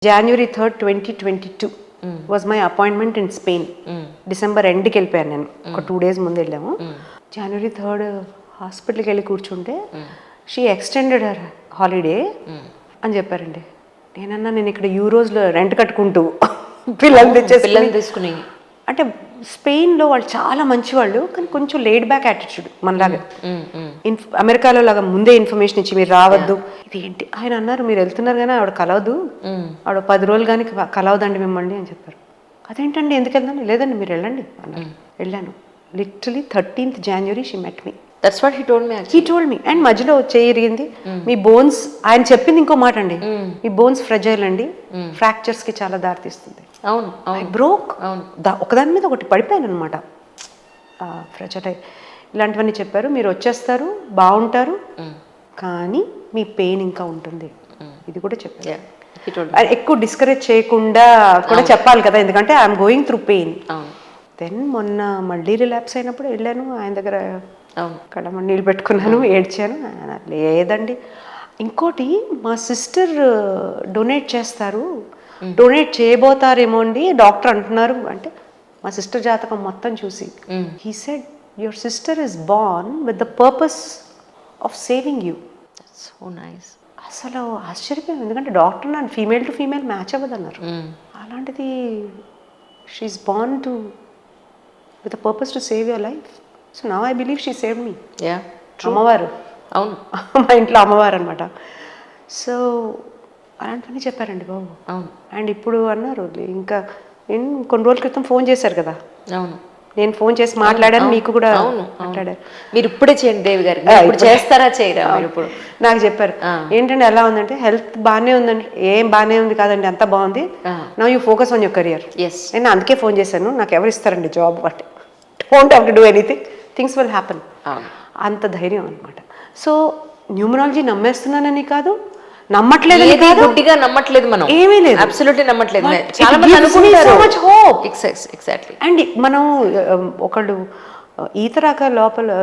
January 3rd, 2022 was my appointment in Spain. December ఎండ్కి వెళ్ళిపోయాను నేను. ఒక 2 days ముందు వెళ్ళాము. January 3rd హాస్పిటల్కి వెళ్ళి కూర్చుంటే షీ ఎక్స్టెండెడ్ హర్ హాలిడే అని చెప్పారండి. నేనన్నా నేను ఇక్కడ యూరోస్లో రెంట్ కట్టుకుంటూ పిల్లల్ని తీసుకుని అంటే స్పెయిన్లో వాళ్ళు చాలా మంచి వాళ్ళు, కానీ కొంచెం లేడ్ బ్యాక్ యాటిట్యూడ్ మనలాగా. అమెరికాలో లాగా ముందే ఇన్ఫర్మేషన్ ఇచ్చి మీరు రావద్దు, ఇది ఏంటి ఆయన అన్నారు, మీరు వెళ్తున్నారు కానీ ఆవిడ కలవదు, ఆవిడ 10 రోజులు కానీ కలవదండి మిమ్మల్ని అని చెప్పారు. అదేంటండి ఎందుకు వెళ్దాను, లేదండి మీరు వెళ్ళండి అన్నారు. వెళ్ళాను. Literally 13th January she met me. That's what he told me. And మధ్యలో చేయింది మీ బోన్స్, ఆయన చెప్పింది ఇంకో మాట అండి, మీ బోన్స్ ఫ్రెజైల్ అండి, ఫ్రాక్చర్స్ కి చాలా దారితీస్తుంది. అవును, బ్రోక్ ఒకదాని మీద ఒకటి పడిపోయాను అనమాట. ఫ్రెజైల్ ఇలాంటివన్నీ చెప్పారు. మీరు వచ్చేస్తారు, బాగుంటారు, కానీ మీ పెయిన్ ఇంకా ఉంటుంది, ఇది కూడా చెప్పారు. ఎక్కువ డిస్కరేజ్ చేయకుండా కూడా చెప్పాలి కదా, ఎందుకంటే I'm going through pain. Then మొన్న మళ్ళీ రిలాప్స్ అయినప్పుడు వెళ్ళాను ఆయన దగ్గర, కళ్ళ నీళ్ళు పెట్టుకున్నాను, ఏడ్చాను. లేదండి. ఇంకోటి మా సిస్టర్ డొనేట్ చేస్తారు, డొనేట్ చేయబోతారేమో అండి డాక్టర్ అంటున్నారు అంటే, మా సిస్టర్ జాతకం మొత్తం చూసి he said your sister is born with the purpose of saving you. So nice. అసలు ఆశ్చర్యపోయాను, ఎందుకంటే డాక్టర్ నా ఫీమేల్ టు ఫీమేల్ మ్యాచ్ అవ్వదు అన్నారు. అలాంటిది she's born to with the purpose to save your life. So now I believe she saved me. అమ్మవారు, అవును, మా ఇంట్లో అమ్మవారు అనమాట. సో అలాంటివన్నీ చెప్పారండి బాబు. అవును. అండ్ ఇప్పుడు అన్నారు, ఇంకా కొన్ని రోజుల క్రితం ఫోన్ చేశారు కదా. అవును, నేను ఫోన్ చేసి మాట్లాడాను, మీకు కూడా మాట్లాడారు. మీరు ఇప్పుడే చేయండి దేవి గారు, చేస్తారా చేయరా? ఇప్పుడు నాకు చెప్పారు ఏంటంటే ఎలా ఉందంటే, హెల్త్ బాగానే ఉందండి. ఏం బాగానే ఉంది కాదండి, అంతా బాగుంది. Now you focus on your career. నేను అందుకే ఫోన్ చేశాను, నాకు ఎవరు ఇస్తారండి job, but don't have to do anything, things will happen. అంత ధైర్యం అనమాట. సో న్యూమరాలజీ నమ్మేస్తున్నానని కాదు, నమ్మట్లేదు, గుడ్డిగా నమ్మట్లేదు, మనం ఏమీ లేదు, అబ్సల్యూట్లీ నమ్మట్లేదు. చాలా మంది అనుకుంటారు. ఎగ్జాక్ట్లీ. అండ్ మనం ఒకళ్ళు ఈత రాక లోపల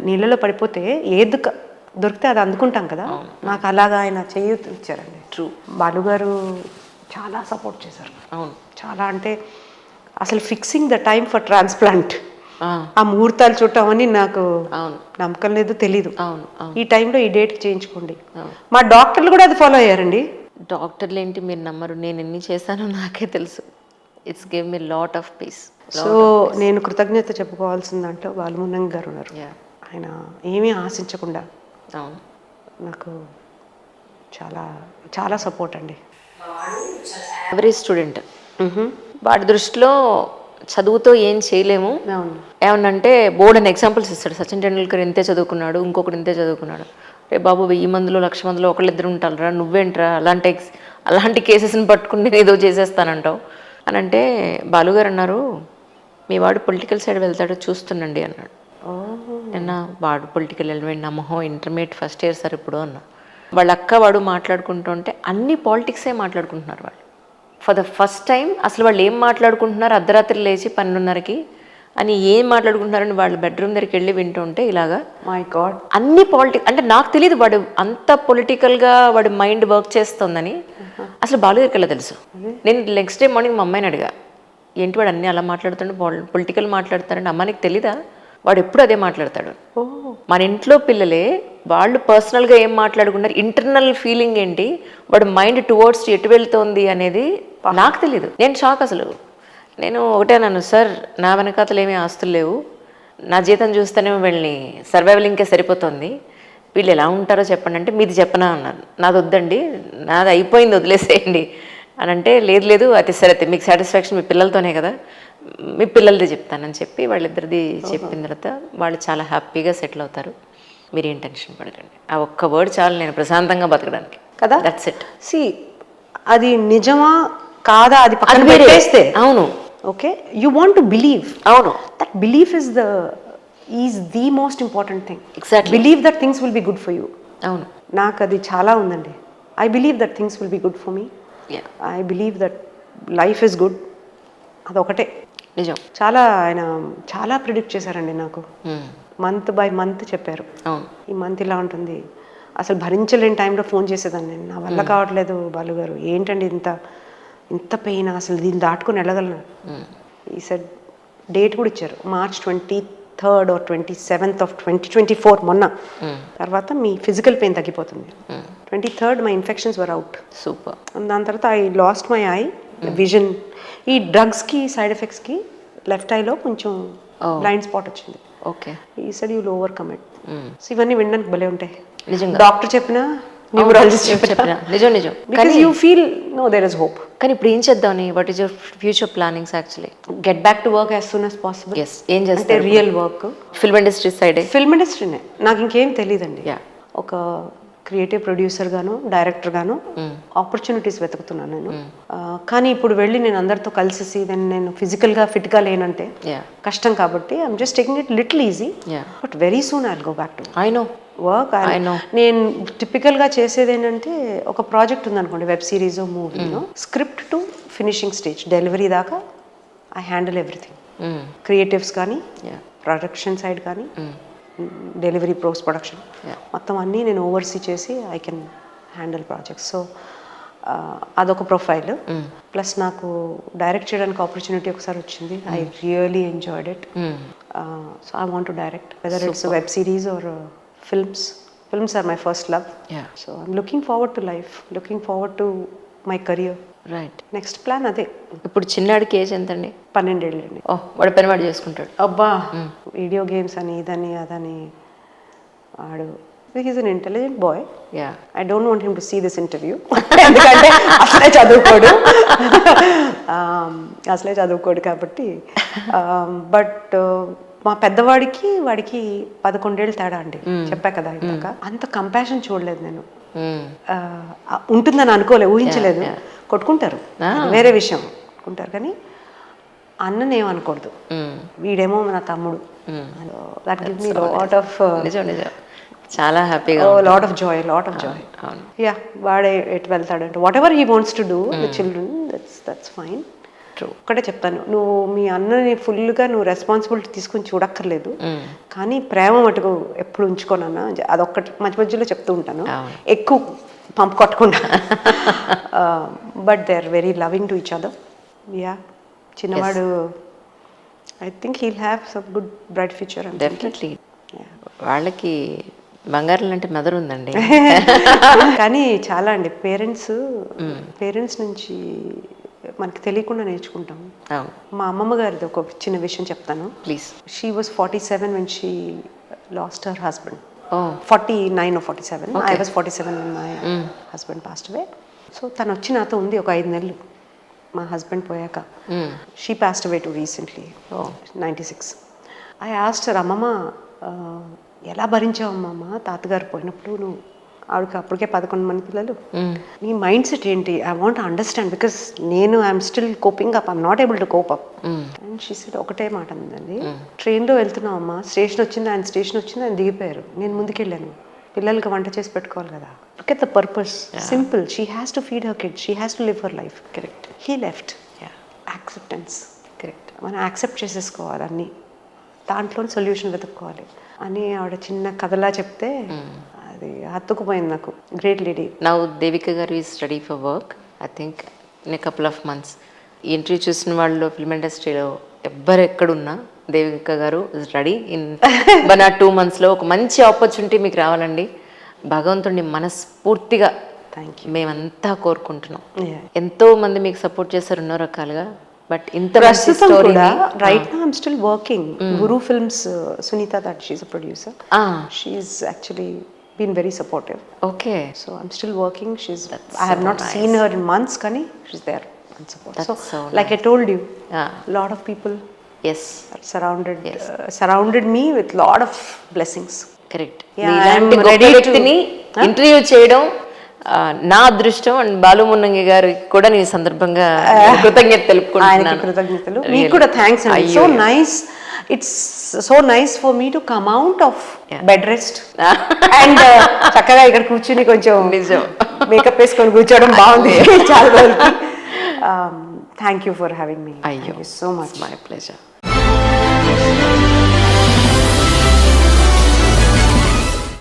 నీళ్ళలో పడిపోతే ఏది దొరికితే అది అందుకుంటాం కదా, నాకు అలాగా ఆయన చేయూత ఇచ్చారండి. ట్రూ. బాలుగారు చాలా సపోర్ట్ చేశారు. అవును, చాలా. అంటే అసలు fixing the time for transplant, ఆ ముహూర్తాలు చూడటం అని నాకు నమ్మకం లేదు, తెలీదు. ఈ టైంలో ఈ డేట్కి చేయించుకోండి. మా డాక్టర్లు కూడా అది ఫాలో అయ్యారండి. డాక్టర్లు ఏంటి, మీరు నమ్మరు, నేను ఎన్ని చేశానో నాకే తెలుసు. It's give me lot of piece. So నేను కృతజ్ఞత చెప్పుకోవాల్సిన దాంట్లో బాలమునంగ్ గారు ఉన్నారు. ఆయన ఏమీ ఆశించకుండా నాకు చాలా చాలా సపోర్ట్ అండి. యావరేజ్ స్టూడెంట్, వాడి దృష్టిలో చదువుతో ఏం చేయలేము. ఏమన్నంటే బోర్డ్ అని ఎగ్జాంపుల్స్ ఇస్తాడు. సచిన్ టెండూల్కర్ ఇంతే చదువుకున్నాడు, ఇంకొకటి ఇంతే చదువుకున్నాడు. రే బాబు, 1000 మందిలో 1,00,000 మందిలో ఒకళ్ళిద్దరు ఉంటారా, నువ్వేంట్రా అలాంటి కేసెస్ని పట్టుకుని నేను ఏదో చేసేస్తానంటావు అని అంటే, బాలుగారు అన్నారు, మీ వాడు పొలిటికల్ సైడ్ వెళ్తాడో చూస్తుండండి అన్నాడు. నిన్న వాడు పొలిటికల్ ఎలిమెంట్ నమ్మహం, ఇంటర్మీడియట్ ఫస్ట్ ఇయర్ సార్ ఇప్పుడు అన్నా. వాళ్ళ అక్క వాడు మాట్లాడుకుంటుంటే అన్ని పాలిటిక్సే మాట్లాడుకుంటున్నారు వాళ్ళు. ఫర్ ద ఫస్ట్ టైం అసలు వాళ్ళు ఏం మాట్లాడుకుంటున్నారు, అర్ధరాత్రి లేచి 12:30కి అని ఏం మాట్లాడుకుంటున్నారని వాళ్ళ బెడ్రూమ్ దగ్గరికి వెళ్ళి వింటుంటే ఇలాగా, మై గాడ్, అన్ని అంటే నాకు తెలియదు వాడు అంత పొలిటికల్గా వాడి మైండ్ వర్క్ చేస్తుందని. అసలు బాలుగారికి ఎలా తెలుసు? నేను నెక్స్ట్ డే మార్నింగ్ మా అమ్మాయిని అడిగా, ఏంటి వాడు అన్నీ అలా మాట్లాడుతుంటే పొలిటికల్ మాట్లాడతారంటే, అమ్మ నీకు తెలీదా, వాడు ఎప్పుడు అదే మాట్లాడతాడు. మన ఇంట్లో పిల్లలే వాళ్ళు పర్సనల్గా ఏం మాట్లాడుకున్నారు, ఇంటర్నల్ ఫీలింగ్ ఏంటి, వాడు మైండ్ టువర్డ్స్ ఎటు వెళ్తోంది అనేది నాకు తెలీదు. నేను షాక్ అసలు. నేను ఒకటే అన్నాను, సార్ నా వెనకాతలు ఏమీ ఆస్తులు లేవు, నా జీతం చూస్తేనే వీళ్ళని సర్వైవల్ ఇంకే సరిపోతుంది, వీళ్ళు ఎలా ఉంటారో చెప్పండి అంటే, మీది చెప్పనా అన్నాను. నాది వద్దండి, నాది అయిపోయింది, వదిలేసేయండి అని అంటే, లేదు అది సరే, మీకు సాటిస్ఫాక్షన్ మీ పిల్లలతోనే కదా, మీ పిల్లలది చెప్తానని చెప్పి వాళ్ళిద్దరిది చెప్పిన తర్వాత వాళ్ళు చాలా హ్యాపీగా సెటిల్ అవుతారు. మీరేం టెన్షన్ పడకండి. ఆ ఒక్క వర్డ్ చాలు నేను ప్రశాంతంగా బతకడానికి కదా. That's it. సి అది నిజమా కాదా అది పక్కన పెట్టేస్తే, అవును, okay, you want to believe. అవును, that belief is the most important thing. Exactly. Believe that things will be good for you. అవును, నాకు అది చాలా ఉందండి. I believe that things will be good for me. I believe that life is good. అదొకటే నిజం. ఆయన చాలా predict చేశారండి నాకు. మంత్ బై మంత్ చెప్పారు, ఈ మంత్ ఇలా ఉంటుంది. అసలు భరించలేని టైంలో ఫోన్ చేసేదాన్ని నేను, నా వల్ల కావట్లేదు బాలుగారు, ఏంటండి ఇంత ఇంత పెయిన్ అసలు దీన్ని దాటుకొని వెళ్ళగలను. ఈ సెడ్ డేట్ కూడా ఇచ్చారు, March 23rd or 27th of 2024 మొన్న. తర్వాత మీ ఫిజికల్ పెయిన్ తగ్గిపోతుంది. 23rd my infections were out. Super. దాని తర్వాత I lost my eye vision. ఈ డ్రగ్స్కి సైడ్ ఎఫెక్ట్స్కి లెఫ్ట్ ఐలో కొంచెం బ్లైండ్ స్పాట్ వచ్చింది. ఓకే. ఈ said you'll overcome it. So ఇవన్నీ వినడానికి భలే ఉంటాయి. నిజంగా డాక్టర్ చెప్పినా, న్యూమరాలజిస్ట్ చెప్పినా, నిజం నిజం. Because you feel no there is hope. కానీ ఇప్పుడు ఏం చేద్దామని, what is your future plannings actually? Get back to work as soon as possible. Yes. ఏం అంటే చేస్తారు? Real work. ఫిల్మ్ ఇండస్ట్రీ సైడే? ఫిల్మ్ ఇండస్ట్రీనే. నాకు ఇంకేం తెలియదండి. యా. ఒక క్రియేటివ్ ప్రొడ్యూసర్ గాను, డైరెక్టర్ గాను ఆపర్చునిటీస్ వెతుకుతున్నాను నేను. కానీ ఇప్పుడు వెళ్ళి నేను అందరితో కలిసి నేను ఫిజికల్గా ఫిట్గా లేనంటే కష్టం. కాబట్టి I'm just taking it little easy. But very soon I will go back to I know work. నేను టిపికల్గా చేసేది ఏంటంటే, ఒక ప్రాజెక్ట్ ఉందనుకోండి, వెబ్ సిరీస్, మూవీనో, script to finishing stage, delivery దాకా ఐ హ్యాండిల్ ఎవ్రీథింగ్. క్రియేటివ్స్ కానీ, ప్రొడక్షన్ సైడ్ కానీ, డెలివరీ, పోస్ట్ ప్రొడక్షన్, మొత్తం అన్నీ నేను ఓవర్సీ చేసి I can handle projects. So అదొక ప్రొఫైల్. ప్లస్ నాకు డైరెక్ట్ చేయడానికి ఆపర్చునిటీ ఒకసారి వచ్చింది. I really enjoyed it. So I want to direct, whether it's web series or films. Films are my first love. So I'm looking forward to life, looking forward to my career. Right. Next plan అదే. ఇప్పుడు చిన్నాడికి age ఎంతండి? 12 ఏళ్ళండి. ఓ, వాడు పని వాడు చేసుకుంటాడు. అబ్బా, video games అని ఇదని అదని ఆడు. He's an intelligent boy. Yeah. I don't want him to see this interview. ఎందుకంటే అసలే చదువుకోడు కాబట్టి. బట్ మా పెద్దవాడికి వాడికి 11 ఏళ్ళు తేడా అండి. చెప్పా కదా ఇందాక. అంత కంపాషన్ చూడలేదు నేను. ఉంటుందని అనుకోలేదు, ఊహించలేదు. కొట్టుకుంటారు, వేరే విషయం, కొట్టుకుంటారు. కానీ అన్నని ఏమనకూడదు. వీడేమో నా తమ్ముడు. That gives me lot of, చాలా హ్యాపీగా, లాట్ ఆఫ్ జాయ్. యా, వాడే ఎటు వెళ్తాడంటే whatever he wants to do the children, that's fine. ఒకటే చెప్తాను, నువ్వు మీ అన్నని ఫుల్గా నువ్వు రెస్పాన్సిబిలిటీ తీసుకుని చూడక్కర్లేదు, కానీ ప్రేమ మటుకు ఎప్పుడు ఉంచుకోనన్నా. అదొక్కటి మధ్య మధ్యలో చెప్తూ ఉంటాను, ఎక్కువ పంపు కొట్టకుండా. But they are very loving to each other. Yeah, చిన్నవాడు I think he'll have some good bright future. Definitely. వాళ్ళకి బంగారం అంటే మదర్ ఉందండి. కానీ చాలా అండి, పేరెంట్స్ నుంచి మనకి తెలియకుండా నేర్చుకుంటాం. మా అమ్మమ్మ గారిది ఒక చిన్న విషయం చెప్తాను please. She was 47 when she lost her husband. 49 or 47. I was 47 when my husband passed away. So తను వచ్చి నాతో ఉంది ఒక 5 నెలలు మా హస్బెండ్ పోయాక. She passed away too recently, 96. I asked her, అమ్మమ్మ ఎలా భరించావమ్మమ్మ తాతగారు పోయినప్పుడు? నువ్వు ఆవిడకి అప్పటికే 11 మంది పిల్లలు. నీ మైండ్ సెట్ ఏంటి? ఐ వాంట్ అండర్స్టాండ్, బికాస్ నేను I'm still coping up, I'm not able to cope up. And she said ఒకటే మాట ఉందండి, ట్రైన్లో వెళ్తున్నామమ్మా, స్టేషన్ వచ్చింది, ఆయన దిగిపోయారు, నేను ముందుకెళ్ళాను, పిల్లలకి వంట చేసి పెట్టుకోవాలి కదా. Look at the purpose, simple. She has to feed her kids, she has to live her life. Correct. He left. Acceptance. Correct. మనం యాక్సెప్ట్ చేసేసుకోవాలి అన్నీ, దాంట్లో సొల్యూషన్ వెతుక్కోవాలి అని ఆవిడ చిన్న కథలా చెప్తే అది హత్తుకుపోయింది నాకు. Great lady. నౌ దేవిక గారు is ready for work, I think in a couple of months. ఈ ఇంటర్వ్యూ చూసిన వాళ్ళు ఫిల్మ్ ఇండస్ట్రీలో ఎవ్వరు ఎక్కడున్నా దేవిక గారు ఇస్ రెడీ. ఇన్ 1 or 2 monthsలో ఒక మంచి ఆపర్చునిటీ మీకు రావాలండి. భగవంతుడిని మనస్ఫూర్తిగా మేమంతా కోరుకుంటున్నాం. ఎంతో మంది మీకు సపోర్ట్ చేశారు ఎన్నో రకాలుగా. బట్ ఇంత ప్రస్తుతం కూడా right now I'm still working. Guru films, Sunitha that she's a producer. She's actually been very supportive. Okay. So I'm still working. I have not seen her in months, kani she's there and support. So like I told you, a lot of people surrounded me with lot of blessings. Correct. ఇలాంటి గొప్ప వ్యక్తిని interview చేయడం నా అదృష్టం. And Balu Munnangi గారికి కూడా నేను సందర్భంగా కృతజ్ఞత తెలుపుకుంటున్నాను. కృతజ్ఞతలు. మీకు కూడా థ్యాంక్స్ అండి. So nice. It's so nice for me to come out of bed rest and చక్కగా ఇక్కడ కూర్చుని కొంచెం మేకప్ వేసుకొని కూర్చోవడం బాగుంది చాలా రోజులకి. Thank you for having me. Thank you so much. My pleasure.